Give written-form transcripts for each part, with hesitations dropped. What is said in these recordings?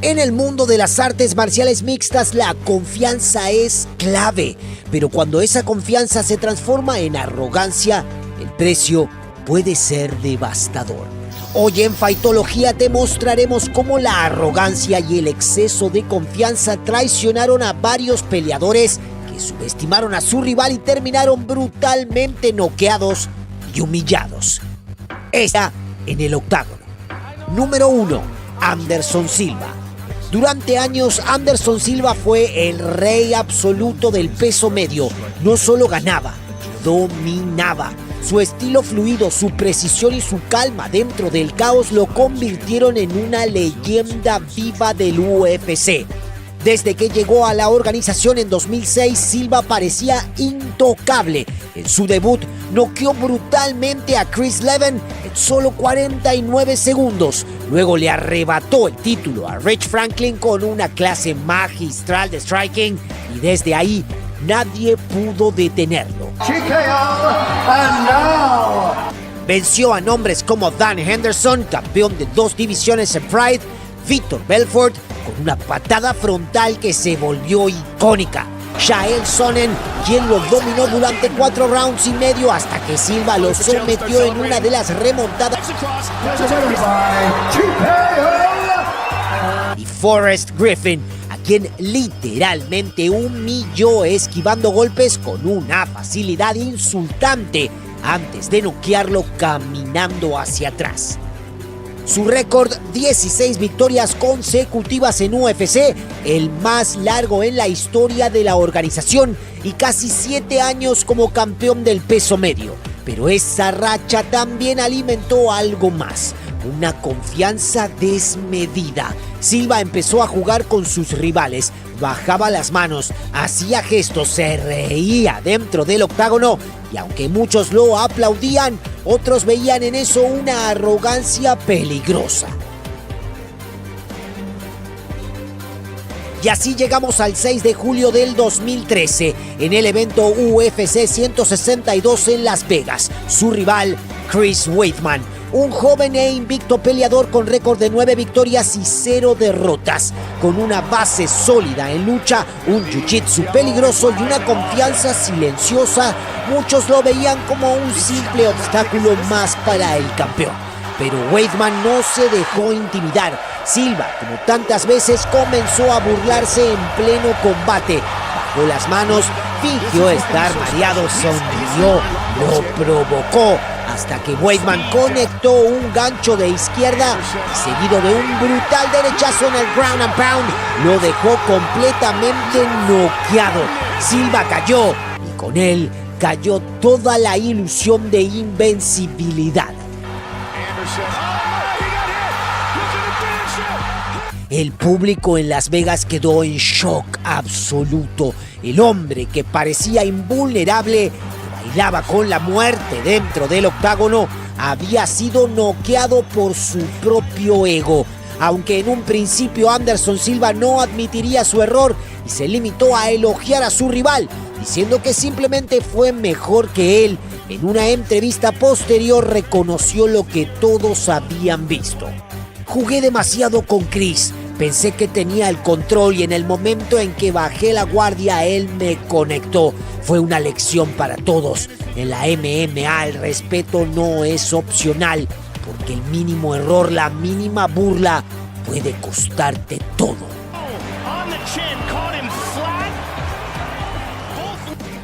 En el mundo de las artes marciales mixtas, la confianza es clave, pero cuando esa confianza se transforma en arrogancia, el precio puede ser devastador. Hoy en Fightología te mostraremos cómo la arrogancia y el exceso de confianza traicionaron a varios peleadores que subestimaron a su rival y terminaron brutalmente noqueados y humillados. Está en el octágono. Número 1. Anderson Silva. Durante años, Anderson Silva fue el rey absoluto del peso medio. No solo ganaba, dominaba. Su estilo fluido, su precisión y su calma dentro del caos lo convirtieron en una leyenda viva del UFC. Desde que llegó a la organización en 2006, Silva parecía intocable. En su debut, noqueó brutalmente a Chris Leben en solo 49 segundos. Luego le arrebató el título a Rich Franklin con una clase magistral de striking y desde ahí nadie pudo detenerlo. Venció a nombres como Dan Henderson, campeón de 2 divisiones en Pride, Vitor Belfort, con una patada frontal que se volvió icónica. Chael Sonnen, quien lo dominó durante 4 rounds y medio hasta que Silva lo sometió en una de las remontadas. Y Forrest Griffin, a quien literalmente humilló esquivando golpes con una facilidad insultante antes de noquearlo caminando hacia atrás. Su récord, 16 victorias consecutivas en UFC, el más largo en la historia de la organización, y casi 7 años como campeón del peso medio. Pero esa racha también alimentó algo más, una confianza desmedida. Silva empezó a jugar con sus rivales, bajaba las manos, hacía gestos, se reía dentro del octágono y aunque muchos lo aplaudían, otros veían en eso una arrogancia peligrosa. Y así llegamos al 6 de julio del 2013, en el evento UFC 162 en Las Vegas. Su rival, Chris Weidman, un joven e invicto peleador con récord de 9 victorias y 0 derrotas, con una base sólida en lucha, un jiu-jitsu peligroso y una confianza silenciosa. Muchos lo veían como un simple obstáculo más para el campeón. Pero Weidman no se dejó intimidar. Silva, como tantas veces, comenzó a burlarse en pleno combate. Bajó las manos, fingió estar mareado, sonrió, lo provocó, hasta que Weidman conectó un gancho de izquierda, seguido de un brutal derechazo en el ground and pound. Lo dejó completamente noqueado. Silva cayó y con él cayó toda la ilusión de invencibilidad. El público en Las Vegas quedó en shock absoluto. El hombre que parecía invulnerable, que bailaba con la muerte dentro del octágono, había sido noqueado por su propio ego. Aunque en un principio Anderson Silva no admitiría su error y se limitó a elogiar a su rival, diciendo que simplemente fue mejor que él, en una entrevista posterior reconoció lo que todos habían visto. Jugué demasiado con Chris. Pensé que tenía el control y en el momento en que bajé la guardia, él me conectó. Fue una lección para todos. En la MMA el respeto no es opcional, porque el mínimo error, la mínima burla, puede costarte todo.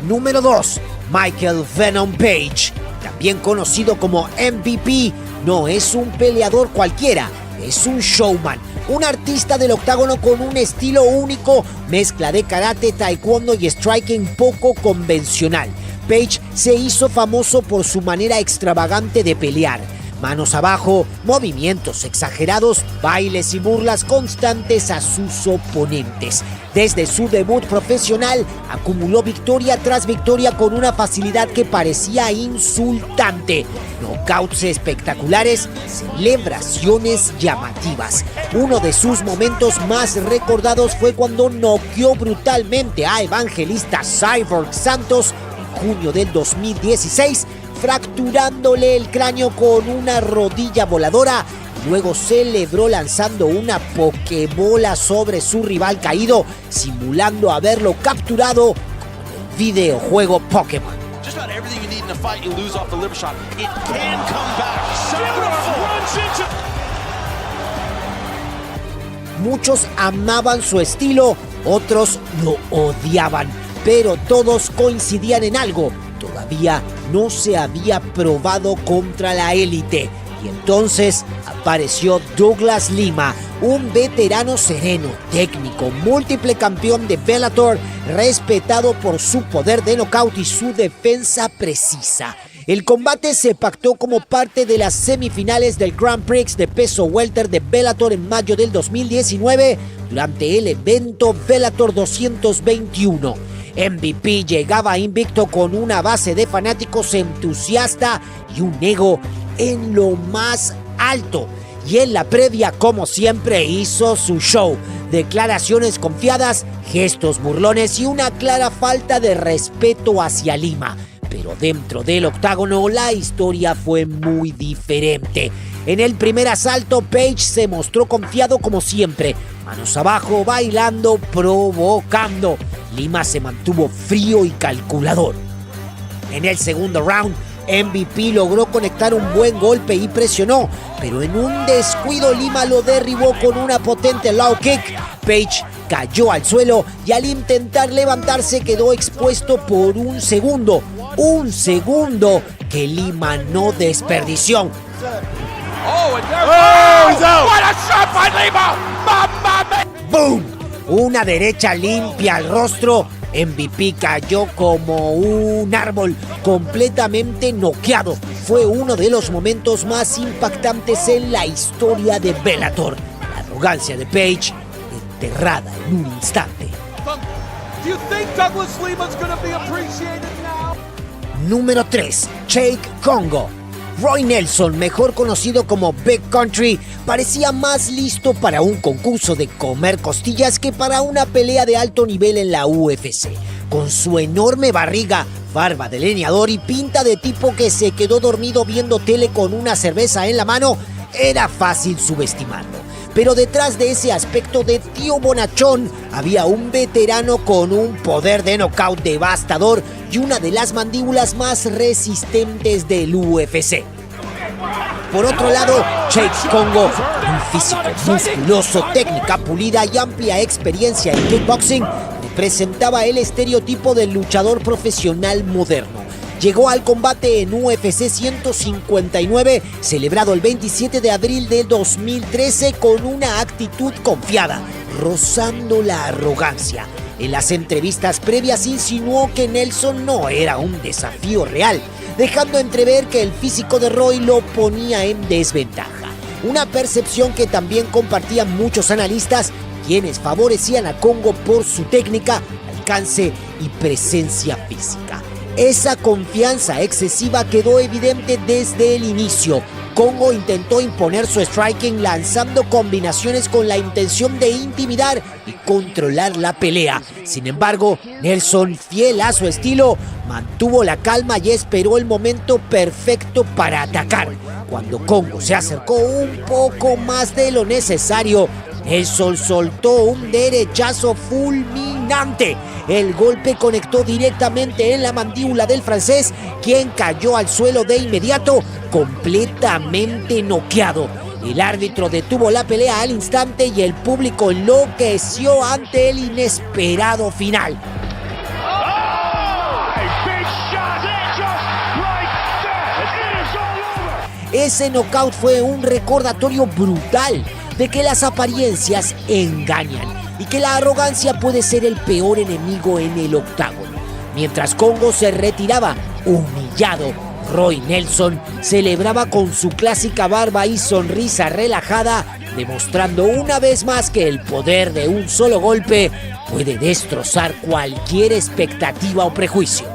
Número 2. Michael Venom Page, también conocido como MVP, no es un peleador cualquiera, es un showman. Un artista del octágono con un estilo único, mezcla de karate, taekwondo y striking poco convencional. Page se hizo famoso por su manera extravagante de pelear. Manos abajo, movimientos exagerados, bailes y burlas constantes a sus oponentes. Desde su debut profesional, acumuló victoria tras victoria con una facilidad que parecía insultante. Knockouts espectaculares, celebraciones llamativas. Uno de sus momentos más recordados fue cuando noqueó brutalmente a Evangelista Cyborg Santos en junio del 2016, fracturándole el cráneo con una rodilla voladora Luego celebró lanzando una pokebola sobre su rival caído, simulando haberlo capturado como en el videojuego Pokémon. Muchos amaban su estilo, otros lo odiaban, pero todos coincidían en algo: todavía no se había probado contra la élite. Y entonces apareció Douglas Lima, un veterano sereno, técnico, múltiple campeón de Bellator, respetado por su poder de nocaut y su defensa precisa. El combate se pactó como parte de las semifinales del Grand Prix de peso welter de Bellator en mayo del 2019 durante el evento Bellator 221. MVP llegaba invicto con una base de fanáticos entusiasta y un ego en lo más alto. Y en la previa, como siempre, hizo su show. Declaraciones confiadas, gestos burlones y una clara falta de respeto hacia Lima. Pero dentro del octágono la historia fue muy diferente. En el primer asalto, Page se mostró confiado como siempre. Manos abajo, bailando, provocando. Lima se mantuvo frío y calculador. En el segundo round, MVP logró conectar un buen golpe y presionó, pero en un descuido Lima lo derribó con una potente low kick. Page cayó al suelo y al intentar levantarse quedó expuesto por un segundo que Lima no desperdició. ¡Boom! Una derecha limpia al rostro. MVP cayó como un árbol, completamente noqueado. Fue uno de los momentos más impactantes en la historia de Bellator. La arrogancia de Page enterrada en un instante. Número 3. Jake Congo. Roy Nelson, mejor conocido como Big Country, parecía más listo para un concurso de comer costillas que para una pelea de alto nivel en la UFC. Con su enorme barriga, barba de leñador y pinta de tipo que se quedó dormido viendo tele con una cerveza en la mano, era fácil subestimarlo. Pero detrás de ese aspecto de tío bonachón había un veterano con un poder de nocaut devastador y una de las mandíbulas más resistentes del UFC. Por otro lado, Jake Congo, un físico musculoso, técnica pulida y amplia experiencia en kickboxing, representaba el estereotipo del luchador profesional moderno. Llegó al combate en UFC 159, celebrado el 27 de abril de 2013, con una actitud confiada, rozando la arrogancia. En las entrevistas previas insinuó que Nelson no era un desafío real, dejando entrever que el físico de Roy lo ponía en desventaja. Una percepción que también compartían muchos analistas, quienes favorecían a Congo por su técnica, alcance y presencia física. Esa confianza excesiva quedó evidente desde el inicio. Congo intentó imponer su striking lanzando combinaciones con la intención de intimidar y controlar la pelea. Sin embargo, Nelson, fiel a su estilo, mantuvo la calma y esperó el momento perfecto para atacar. Cuando Congo se acercó un poco más de lo necesario, Nelson soltó un derechazo fulminante. El golpe conectó directamente en la mandíbula del francés, quien cayó al suelo de inmediato, completamente noqueado. El árbitro detuvo la pelea al instante y el público enloqueció ante el inesperado final. Ese knockout fue un recordatorio brutal de que las apariencias engañan y que la arrogancia puede ser el peor enemigo en el octágono. Mientras Congo se retiraba humillado, Roy Nelson celebraba con su clásica barba y sonrisa relajada, demostrando una vez más que el poder de un solo golpe puede destrozar cualquier expectativa o prejuicio.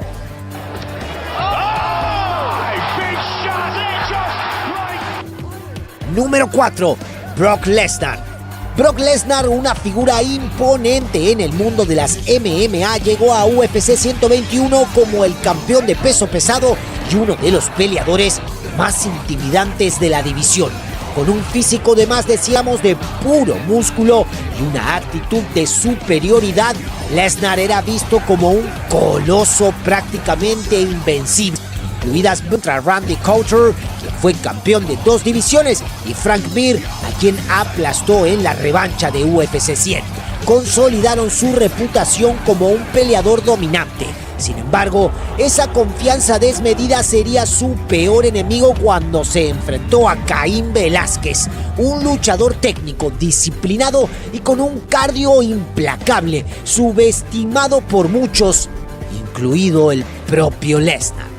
Número 4. Brock Lesnar. Brock Lesnar, una figura imponente en el mundo de las MMA, llegó a UFC 121 como el campeón de peso pesado y uno de los peleadores más intimidantes de la división. Con un físico de más, decíamos, de puro músculo y una actitud de superioridad, Lesnar era visto como un coloso prácticamente invencible, incluidas contra Randy Couture, quien fue campeón de 2 divisiones, y Frank Mir, a quien aplastó en la revancha de UFC 100. Consolidaron su reputación como un peleador dominante. Sin embargo, esa confianza desmedida sería su peor enemigo cuando se enfrentó a Caín Velázquez, un luchador técnico, disciplinado y con un cardio implacable, subestimado por muchos, incluido el propio Lesnar.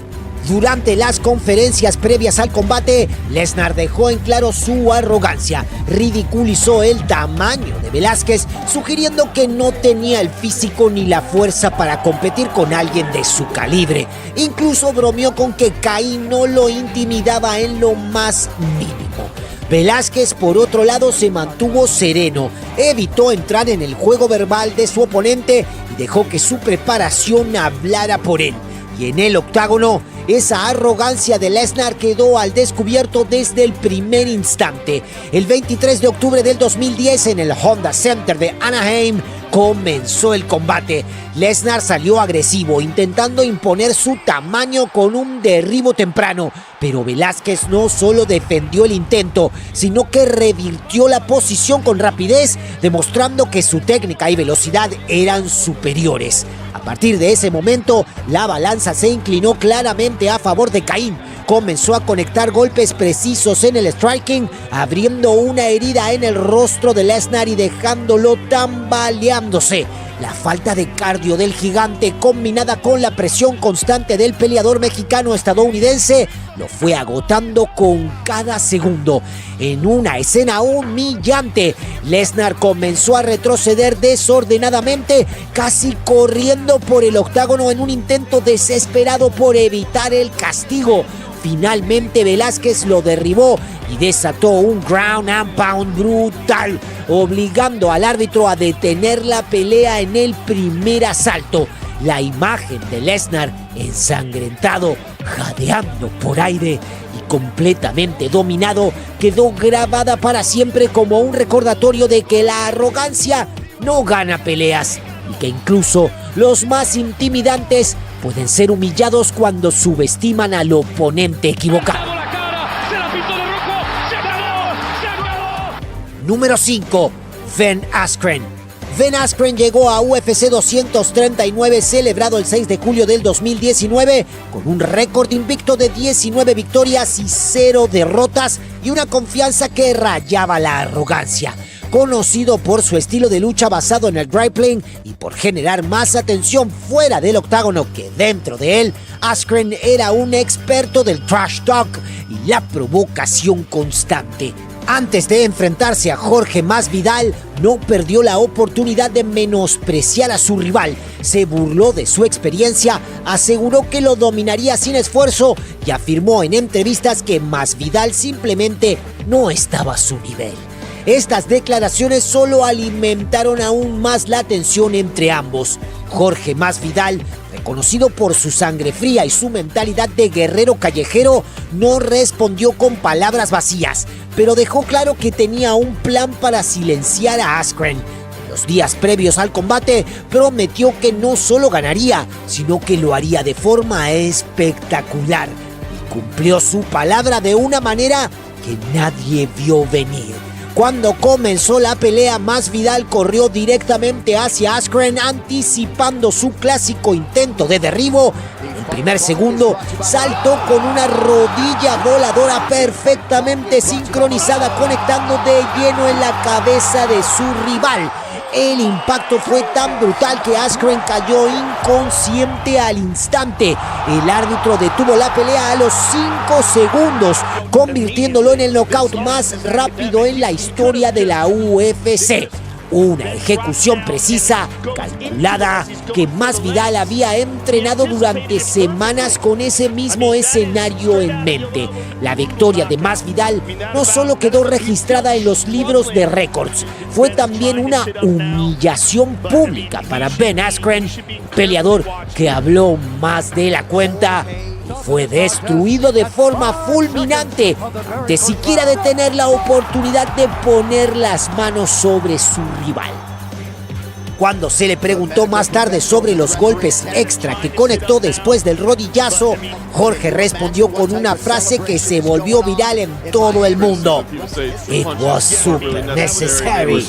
Durante las conferencias previas al combate, Lesnar dejó en claro su arrogancia, ridiculizó el tamaño de Velázquez, sugiriendo que no tenía el físico ni la fuerza para competir con alguien de su calibre. Incluso bromeó con que Caín no lo intimidaba en lo más mínimo. Velázquez, por otro lado, se mantuvo sereno, evitó entrar en el juego verbal de su oponente y dejó que su preparación hablara por él. Y en el octágono, esa arrogancia de Lesnar quedó al descubierto desde el primer instante. El 23 de octubre del 2010, en el Honda Center de Anaheim, comenzó el combate. Lesnar salió agresivo, intentando imponer su tamaño con un derribo temprano, pero Velázquez no solo defendió el intento, sino que revirtió la posición con rapidez, demostrando que su técnica y velocidad eran superiores. A partir de ese momento, la balanza se inclinó claramente a favor de Caín. Comenzó a conectar golpes precisos en el striking, abriendo una herida en el rostro de Lesnar y dejándolo tambaleándose. La falta de cardio del gigante, combinada con la presión constante del peleador mexicano-estadounidense, lo fue agotando con cada segundo. En una escena humillante, Lesnar comenzó a retroceder desordenadamente, casi corriendo por el octágono en un intento desesperado por evitar el castigo. Finalmente Velázquez lo derribó y desató un ground and pound brutal, obligando al árbitro a detener la pelea en el primer asalto. La imagen de Lesnar ensangrentado, jadeando por aire y completamente dominado, quedó grabada para siempre como un recordatorio de que la arrogancia no gana peleas y que incluso los más intimidantes pueden ser humillados cuando subestiman al oponente equivocado. Número 5. Ben Askren. Ben Askren llegó a UFC 239, celebrado el 6 de julio del 2019, con un récord invicto de 19 victorias y 0 derrotas y una confianza que rayaba la arrogancia. Conocido por su estilo de lucha basado en el grappling y por generar más atención fuera del octágono que dentro de él, Askren era un experto del trash talk y la provocación constante. Antes de enfrentarse a Jorge Masvidal, no perdió la oportunidad de menospreciar a su rival. Se burló de su experiencia, aseguró que lo dominaría sin esfuerzo y afirmó en entrevistas que Masvidal simplemente no estaba a su nivel. Estas declaraciones solo alimentaron aún más la tensión entre ambos. Jorge Masvidal, reconocido por su sangre fría y su mentalidad de guerrero callejero, no respondió con palabras vacías, pero dejó claro que tenía un plan para silenciar a Askren. En los días previos al combate, prometió que no solo ganaría, sino que lo haría de forma espectacular. Y cumplió su palabra de una manera que nadie vio venir. Cuando comenzó la pelea, Masvidal corrió directamente hacia Askren, anticipando su clásico intento de derribo. En el primer segundo, saltó con una rodilla voladora perfectamente sincronizada, conectando de lleno en la cabeza de su rival. El impacto fue tan brutal que Askren cayó inconsciente al instante. El árbitro detuvo la pelea a los 5 segundos, convirtiéndolo en el knockout más rápido en la historia de la UFC. Una ejecución precisa, calculada, que Masvidal había entrenado durante semanas con ese mismo escenario en mente. La victoria de Masvidal no solo quedó registrada en los libros de récords, fue también una humillación pública para Ben Askren, un peleador que habló más de la cuenta y fue destruido de forma fulminante, de siquiera de tener la oportunidad de poner las manos sobre su rival. Cuando se le preguntó más tarde sobre los golpes extra que conectó después del rodillazo, Jorge respondió con una frase que se volvió viral en todo el mundo. It was super necessary.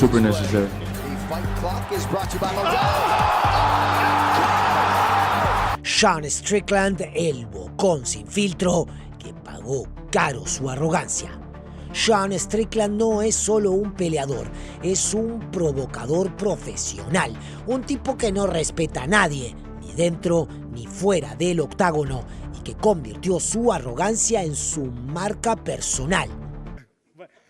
Sean Strickland, el bocón sin filtro, que pagó caro su arrogancia. Sean Strickland no es solo un peleador, es un provocador profesional, un tipo que no respeta a nadie, ni dentro ni fuera del octágono, y que convirtió su arrogancia en su marca personal.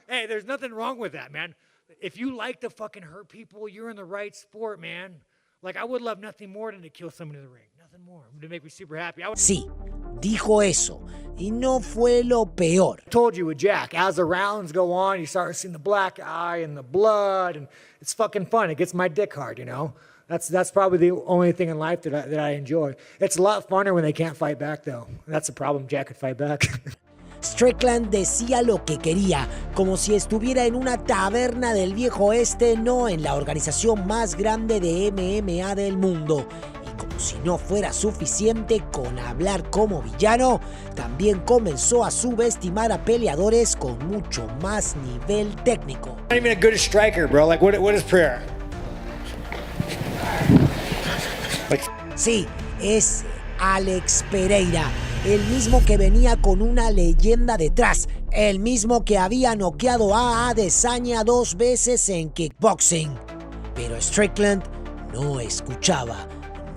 Hey, there's nothing wrong with that, man. If you like to fucking hurt people, you're in the right sport, man. Like, I would love nothing more than to kill somebody in the ring. Nothing more. To make me super happy. Sí, dijo eso, y no fue lo peor. I told you with Jack, as the rounds go on, you start seeing the black eye and the blood, and it's fucking fun. It gets my dick hard, you know? That's probably the only thing in life that I enjoy. It's a lot funner when they can't fight back, though. That's the problem. Jack could fight back. Strickland decía lo que quería, como si estuviera en una taberna del viejo oeste, no en la organización más grande de MMA del mundo. Y como si no fuera suficiente con hablar como villano, también comenzó a subestimar a peleadores con mucho más nivel técnico. Not even a good striker, bro. Like, what is prayer? Sí, es Alex Pereira, el mismo que venía con una leyenda detrás, el mismo que había noqueado a Adesanya 2 veces en kickboxing. Pero Strickland no escuchaba,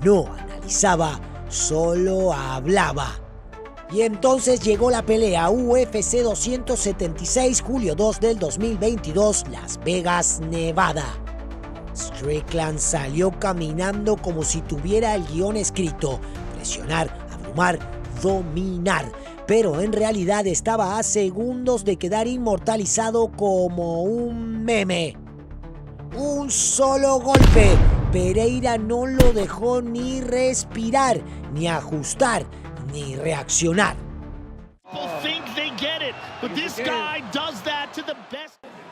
no analizaba, solo hablaba. Y entonces llegó la pelea UFC 276, julio 2 del 2022, Las Vegas, Nevada. Strickland salió caminando como si tuviera el guión escrito: presionar, abrumar, dominar, pero en realidad estaba a segundos de quedar inmortalizado como un meme. Un solo golpe, Pereira no lo dejó ni respirar, ni ajustar, ni reaccionar.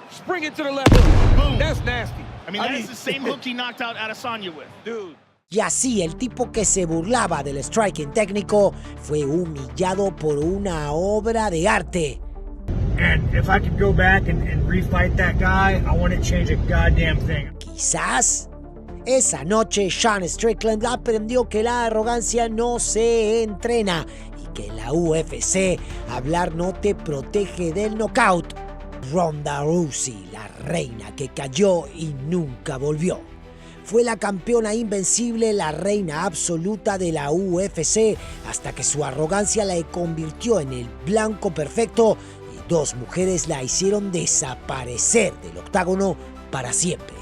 Spring it to the left hook. Boom. That's nasty. I mean, that is the same hook he knocked out Adesanya with. Dude. Y así el tipo que se burlaba del striking técnico fue humillado por una obra de arte. And if I could go back and refight that guy, I wouldn't change a goddamn thing. Quizás esa noche Sean Strickland aprendió que la arrogancia no se entrena y que en la UFC hablar no te protege del knockout. Ronda Rousey, la reina que cayó y nunca volvió. Fue la campeona invencible, la reina absoluta de la UFC, hasta que su arrogancia la convirtió en el blanco perfecto y 2 mujeres la hicieron desaparecer del octágono para siempre.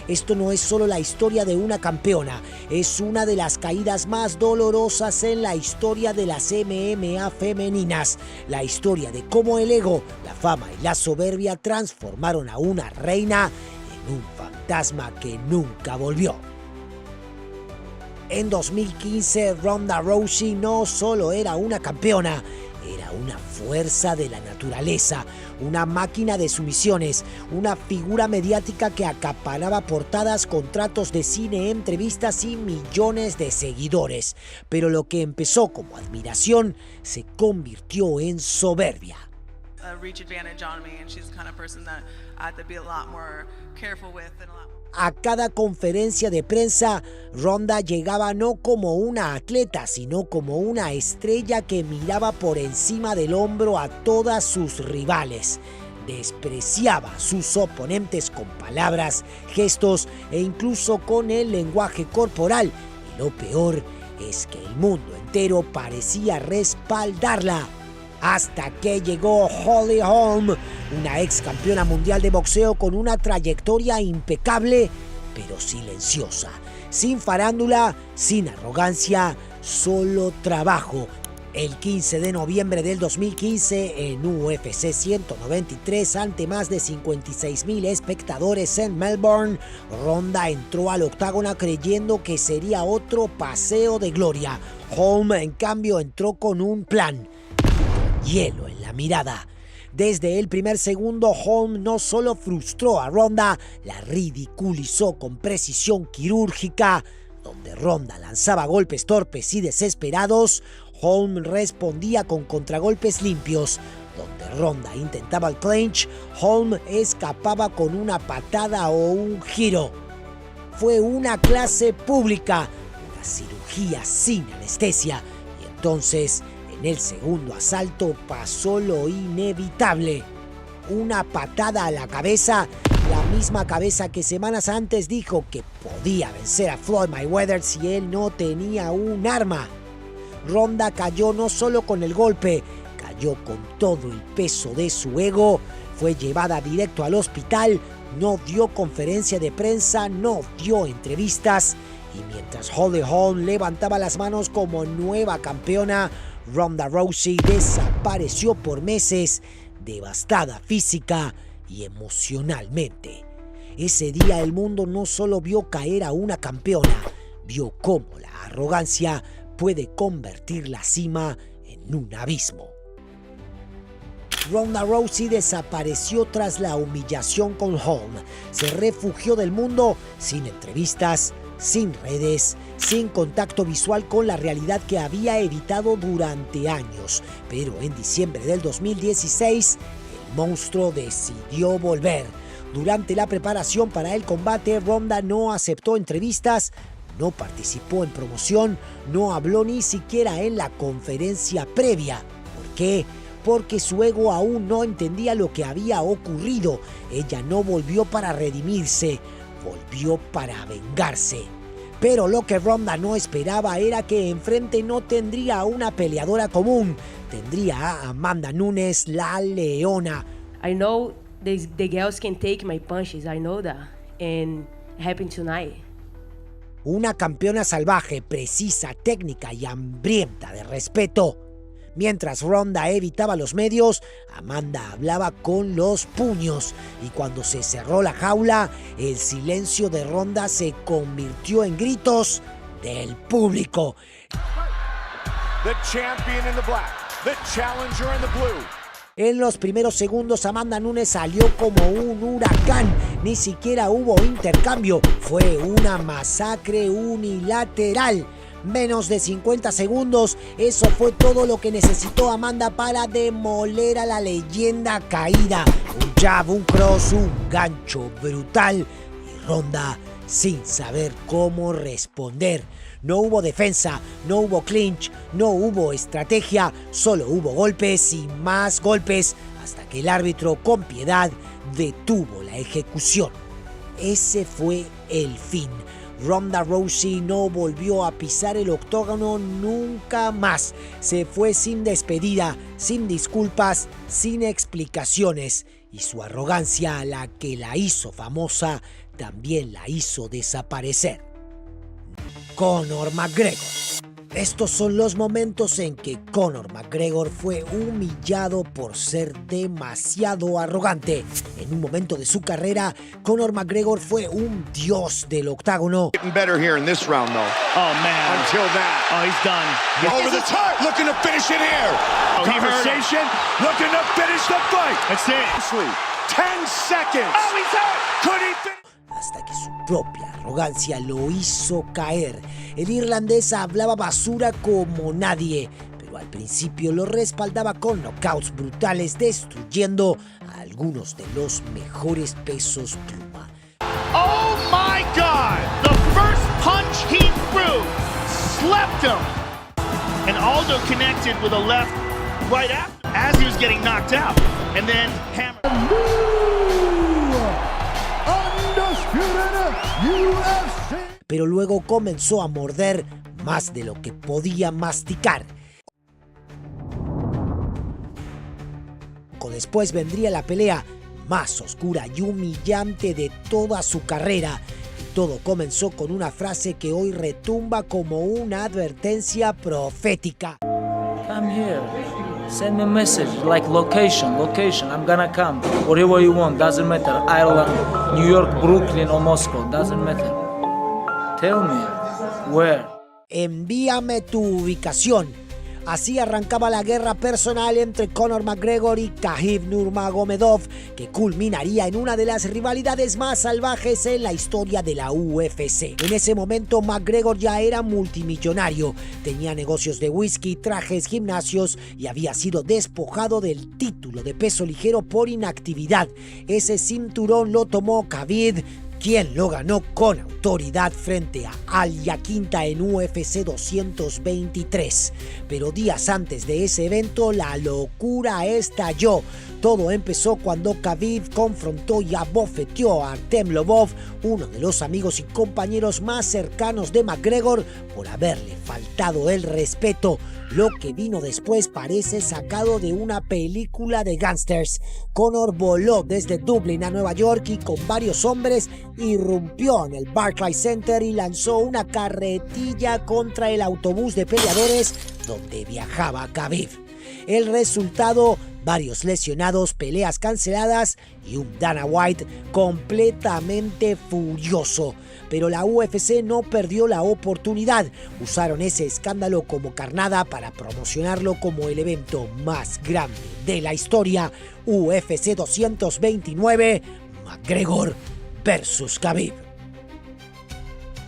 Esto no es solo la historia de una campeona, es una de las caídas más dolorosas en la historia de las MMA femeninas. La historia de cómo el ego, la fama y la soberbia transformaron a una reina en un fantasma que nunca volvió. En 2015, Ronda Rousey no solo era una campeona, era una fuerza de la naturaleza, una máquina de sumisiones, una figura mediática que acaparaba portadas, contratos de cine, entrevistas y millones de seguidores. Pero lo que empezó como admiración se convirtió en soberbia. A cada conferencia de prensa, Ronda llegaba no como una atleta, sino como una estrella que miraba por encima del hombro a todas sus rivales. Despreciaba a sus oponentes con palabras, gestos e incluso con el lenguaje corporal. Y lo peor es que el mundo entero parecía respaldarla. Hasta que llegó Holly Holm, una ex campeona mundial de boxeo con una trayectoria impecable, pero silenciosa, sin farándula, sin arrogancia, solo trabajo. El 15 de noviembre del 2015, en UFC 193, ante más de 56,000 espectadores en Melbourne, Ronda entró al octágono creyendo que sería otro paseo de gloria. Holm, en cambio, entró con un plan, con hielo en la mirada. Desde el primer segundo, Holm no solo frustró a Ronda, la ridiculizó con precisión quirúrgica. Donde Ronda lanzaba golpes torpes y desesperados, Holm respondía con contragolpes limpios. Donde Ronda intentaba el clinch, Holm escapaba con una patada o un giro. Fue una clase pública, una cirugía sin anestesia, y entonces, en el segundo asalto, pasó lo inevitable. Una patada a la cabeza, la misma cabeza que semanas antes dijo que podía vencer a Floyd Mayweather si él no tenía un arma. Ronda cayó no solo con el golpe, cayó con todo el peso de su ego, fue llevada directo al hospital, no dio conferencia de prensa, no dio entrevistas, y mientras Holly Holm levantaba las manos como nueva campeona, Ronda Rousey desapareció por meses, devastada física y emocionalmente. Ese día el mundo no solo vio caer a una campeona, vio cómo la arrogancia puede convertir la cima en un abismo. Ronda Rousey desapareció tras la humillación con Holm. Se refugió del mundo sin entrevistas, sin redes, sin contacto visual con la realidad que había evitado durante años. Pero en diciembre del 2016, el monstruo decidió volver. Durante la preparación para el combate, Ronda no aceptó entrevistas, no participó en promoción, no habló ni siquiera en la conferencia previa. ¿Por qué? Porque su ego aún no entendía lo que había ocurrido. Ella no volvió para redimirse, volvió para vengarse. Pero lo que Ronda no esperaba era que enfrente no tendría a una peleadora común, tendría a Amanda Nunes, la leona. I know the girls can take my punches, I know that, and it happened tonight. Una campeona salvaje, precisa, técnica y hambrienta de respeto. Mientras Ronda evitaba los medios, Amanda hablaba con los puños, y cuando se cerró la jaula, el silencio de Ronda se convirtió en gritos del público. The champion in the black, the challenger in the blue. En los primeros segundos, Amanda Nunes salió como un huracán. Ni siquiera hubo intercambio. Fue una masacre unilateral. Menos de 50 segundos, eso fue todo lo que necesitó Amanda para demoler a la leyenda caída. Un jab, un cross, un gancho brutal. Y Ronda sin saber cómo responder. No hubo defensa, no hubo clinch, no hubo estrategia, solo hubo golpes y más golpes hasta que el árbitro, con piedad, detuvo la ejecución. Ese fue el fin. Ronda Rousey no volvió a pisar el octógono nunca más. Se fue sin despedida, sin disculpas, sin explicaciones. Y su arrogancia, la que la hizo famosa, también la hizo desaparecer. Conor McGregor. Estos son los momentos en que Conor McGregor fue humillado por ser demasiado arrogante. En un momento de su carrera, Conor McGregor fue un dios del octágono. Getting better here in this round, though. Oh, man. Until that. Oh, he's done. Over the top, looking to finish it here. Oh, he hurt him. Conversation, looking to finish the fight. That's it. 10 seconds. Oh, he's hurt. Could he finish? Hasta que su propia arrogancia lo hizo caer. El irlandés hablaba basura como nadie, pero al principio lo respaldaba con knockouts brutales, destruyendo a algunos de los mejores pesos pluma. Oh, my God. The first punch he threw slept him. And Aldo connected with a left right after as he was getting knocked out. And then hammered. Pero luego comenzó a morder más de lo que podía masticar. Después vendría la pelea más oscura y humillante de toda su carrera. Y todo comenzó con una frase que hoy retumba como una advertencia profética. Come here. Send me a message, like location. I'm gonna come. Wherever you want, doesn't matter. Ireland, New York, Brooklyn or Moscow, doesn't matter. Tell me, where? Envíame tu ubicación. Así arrancaba la guerra personal entre Conor McGregor y Khabib Nurmagomedov, que culminaría en una de las rivalidades más salvajes en la historia de la UFC. En ese momento McGregor ya era multimillonario, tenía negocios de whisky, trajes, gimnasios y había sido despojado del título de peso ligero por inactividad. Ese cinturón lo tomó Khabib, quien lo ganó con autoridad frente a Al Iaquinta en UFC 223. Pero días antes de ese evento, la locura estalló. Todo empezó cuando Khabib confrontó y abofeteó a Artem Lobov, uno de los amigos y compañeros más cercanos de McGregor, por haberle faltado el respeto. Lo que vino después parece sacado de una película de gángsters. Conor voló desde Dublín a Nueva York y con varios hombres irrumpió en el Barclays Center y lanzó una carretilla contra el autobús de peleadores donde viajaba Khabib. El resultado: varios lesionados, peleas canceladas y un Dana White completamente furioso. Pero la UFC no perdió la oportunidad. Usaron ese escándalo como carnada para promocionarlo como el evento más grande de la historia. UFC 229, McGregor versus Khabib.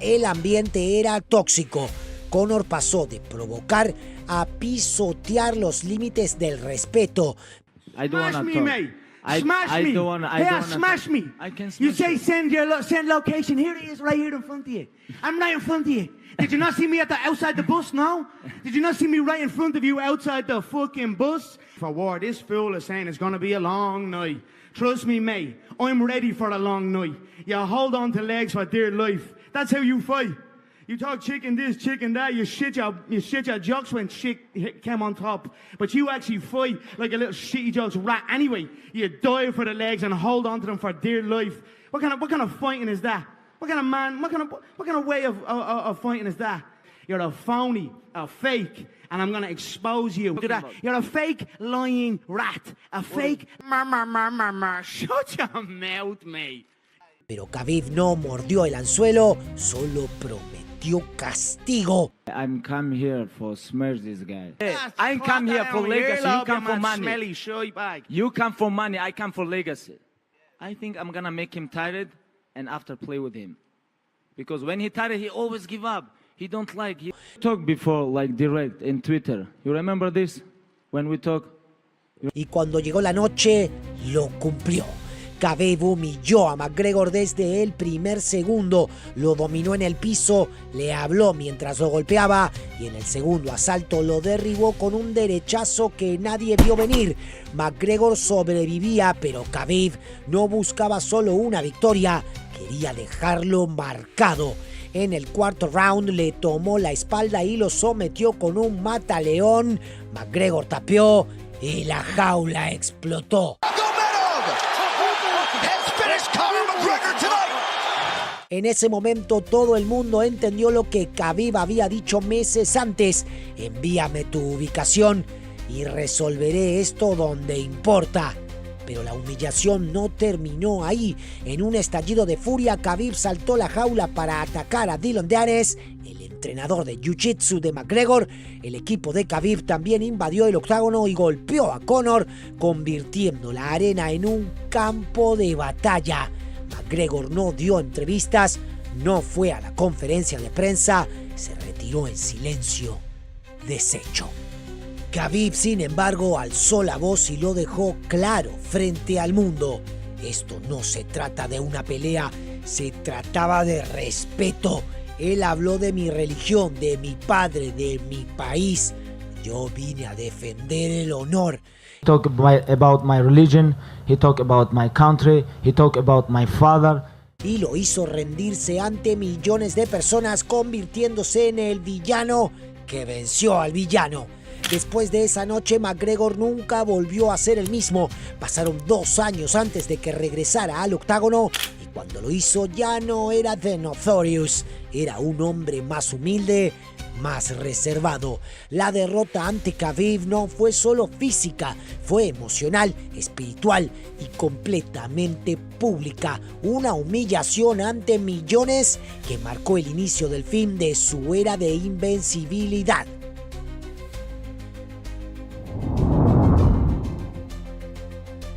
El ambiente era tóxico. Conor pasó de provocar a pisotear los límites del respeto. I don't Smash wanna me, talk. mate. I Smash me. don't wanna. I Yeah, don't wanna smash talk. me. I can You smash say you. send location. Here it is, right here in front of you. I'm right in front of you. Did you not see me outside the bus now? Did you not see me right in front of you outside the fucking bus? For war, this fool is saying it's gonna be a long night. Trust me, mate. I'm ready for a long night. You hold on to legs for dear life. That's how you fight. You talk chicken this, chicken that, you shit your jocks when shit came on top. But you actually fight like a little shitty jokes rat anyway. You dive for the legs and hold on to them for dear life. What kind of fighting is that? What kind of man, what kind of way of fighting is that? You're a phony, a fake, and I'm gonna expose you. You're a fake lying rat. A fake shut your mouth, mate. Pero Khabib no mordió el anzuelo, solo prometió castigo. I'm come here for smash this guy. Hey, Ah, I come here for legacy. You come for money. Smelly shy bag. You come for money. I come for legacy. I think I'm gonna make him tired, and after play with him, because when he tired, he always give up. He don't like. He talk before like direct in Twitter. You remember this when we talk? Y cuando llegó la noche, lo cumplió. Khabib humilló a McGregor desde el primer segundo, lo dominó en el piso, le habló mientras lo golpeaba y en el segundo asalto lo derribó con un derechazo que nadie vio venir. McGregor sobrevivía, pero Khabib no buscaba solo una victoria, quería dejarlo marcado. En el cuarto round le tomó la espalda y lo sometió con un mataleón. McGregor tapeó y la jaula explotó. En ese momento todo el mundo entendió lo que Khabib había dicho meses antes: envíame tu ubicación y resolveré esto donde importa. Pero la humillación no terminó ahí. En un estallido de furia, Khabib saltó la jaula para atacar a Dillon Danis, el entrenador de Jiu-Jitsu de McGregor. El equipo de Khabib también invadió el octágono y golpeó a Conor, convirtiendo la arena en un campo de batalla. McGregor no dio entrevistas, no fue a la conferencia de prensa, se retiró en silencio, deshecho. Khabib, sin embargo, alzó la voz y lo dejó claro frente al mundo. Esto no se trata de una pelea, se trataba de respeto. Él habló de mi religión, de mi padre, de mi país. Yo vine a defender el honor. He talk about my religion. He talk about my country. He talk about my father. Y lo hizo rendirse ante millones de personas, convirtiéndose en el villano que venció al villano. Después de esa noche, McGregor nunca volvió a ser el mismo. Pasaron 2 años antes de que regresara al octágono y cuando lo hizo ya no era The Notorious. Era un hombre más humilde, más reservado. La derrota ante Khabib no fue solo física, fue emocional, espiritual y completamente pública. Una humillación ante millones que marcó el inicio del fin de su era de invencibilidad.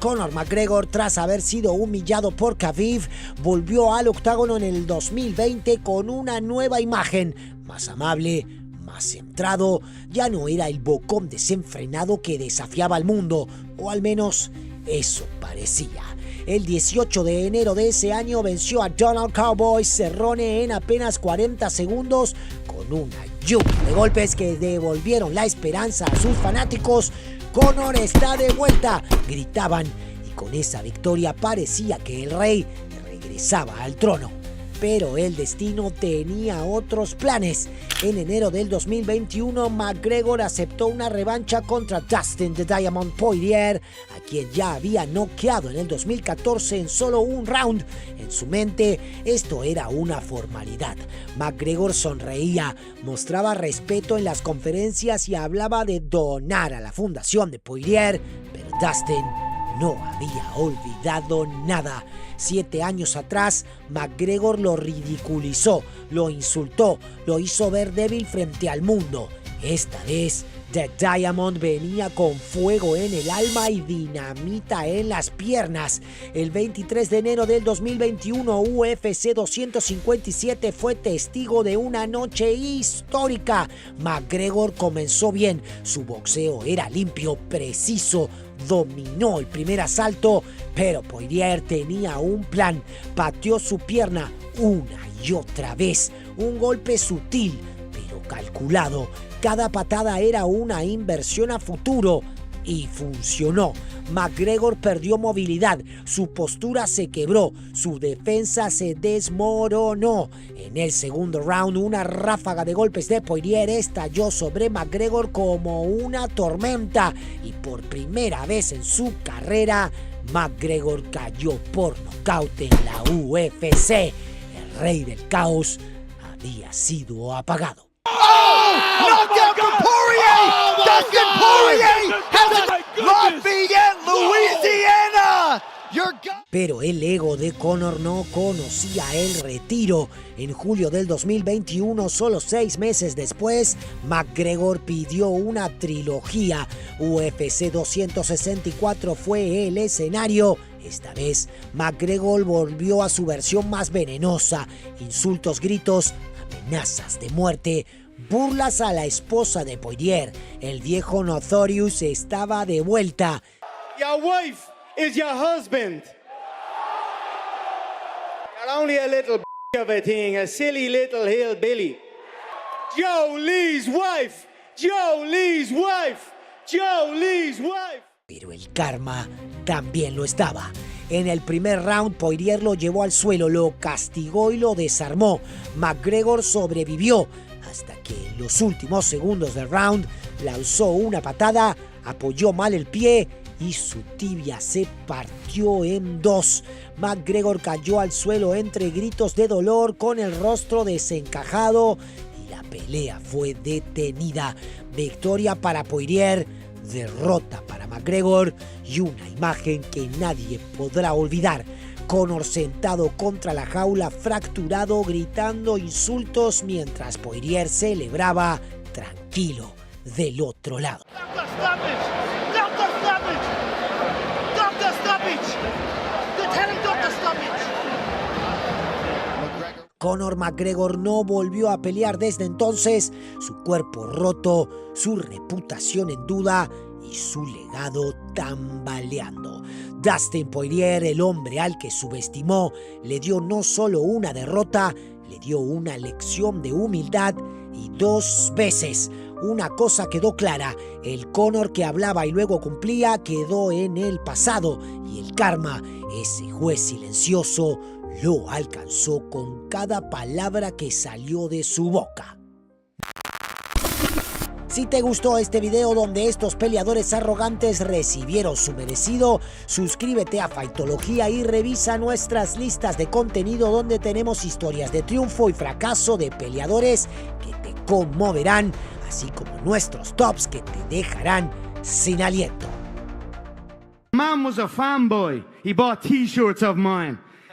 Conor McGregor, tras haber sido humillado por Khabib, volvió al octágono en el 2020 con una nueva imagen, más amable, más centrado. Ya no era el bocón desenfrenado que desafiaba al mundo, o al menos eso parecía. El 18 de enero de ese año venció a Donald Cowboy Cerrone en apenas 40 segundos con una lluvia de golpes que devolvieron la esperanza a sus fanáticos. Conor está de vuelta, gritaban, y con esa victoria parecía que el rey regresaba al trono. Pero el destino tenía otros planes. En enero del 2021, McGregor aceptó una revancha contra Dustin "The Diamond" Poirier, a quien ya había noqueado en el 2014 en solo un round. En su mente, esto era una formalidad. McGregor sonreía, mostraba respeto en las conferencias y hablaba de donar a la fundación de Poirier, pero Dustin no había olvidado nada. 7 años atrás, McGregor lo ridiculizó, lo insultó, lo hizo ver débil frente al mundo. Esta vez, The Diamond venía con fuego en el alma y dinamita en las piernas. El 23 de enero del 2021, UFC 257 fue testigo de una noche histórica. McGregor comenzó bien, su boxeo era limpio, preciso, dominó el primer asalto, pero Poirier tenía un plan. Pateó su pierna una y otra vez, un golpe sutil pero calculado. Cada patada era una inversión a futuro y funcionó. McGregor perdió movilidad, su postura se quebró, su defensa se desmoronó. En el segundo round, una ráfaga de golpes de Poirier estalló sobre McGregor como una tormenta y por primera vez en su carrera, McGregor cayó por nocaut en la UFC. El rey del caos había sido apagado. Knockout from Poirier! Dustin Poirier has it! Lafayette, Louisiana! Pero el ego de Conor no conocía el retiro. En julio del 2021, solo 6 meses después, McGregor pidió una trilogía. UFC 264 fue el escenario. Esta vez, McGregor volvió a su versión más venenosa. Insultos, gritos, amenazas de muerte, burlas a la esposa de Poirier. El viejo Notorious estaba de vuelta. Your wife is your husband. You're only a little of a thing, a silly little hillbilly. Joe Lee's wife, Joe Lee's wife, Joe Lee's wife. Pero el karma también lo estaba. En el primer round, Poirier lo llevó al suelo, lo castigó y lo desarmó. McGregor sobrevivió hasta que en los últimos segundos del round lanzó una patada, apoyó mal el pie y su tibia se partió en dos. McGregor cayó al suelo entre gritos de dolor con el rostro desencajado y la pelea fue detenida. Victoria para Poirier, derrota para McGregor y una imagen que nadie podrá olvidar. Conor sentado contra la jaula, fracturado, gritando insultos mientras Poirier celebraba tranquilo del otro lado. Conor McGregor no volvió a pelear desde entonces, su cuerpo roto, su reputación en duda y su legado tambaleando. Dustin Poirier, el hombre al que subestimó, le dio no solo una derrota, le dio una lección de humildad y 2 veces. Una cosa quedó clara, el Conor que hablaba y luego cumplía quedó en el pasado y el karma, ese juez silencioso, lo alcanzó con cada palabra que salió de su boca. Si te gustó este video donde estos peleadores arrogantes recibieron su merecido, suscríbete a Fightología y revisa nuestras listas de contenido donde tenemos historias de triunfo y fracaso de peleadores que te conmoverán, así como nuestros tops que te dejarán sin aliento. Man was a fanboy. He bought t-shirts of mine.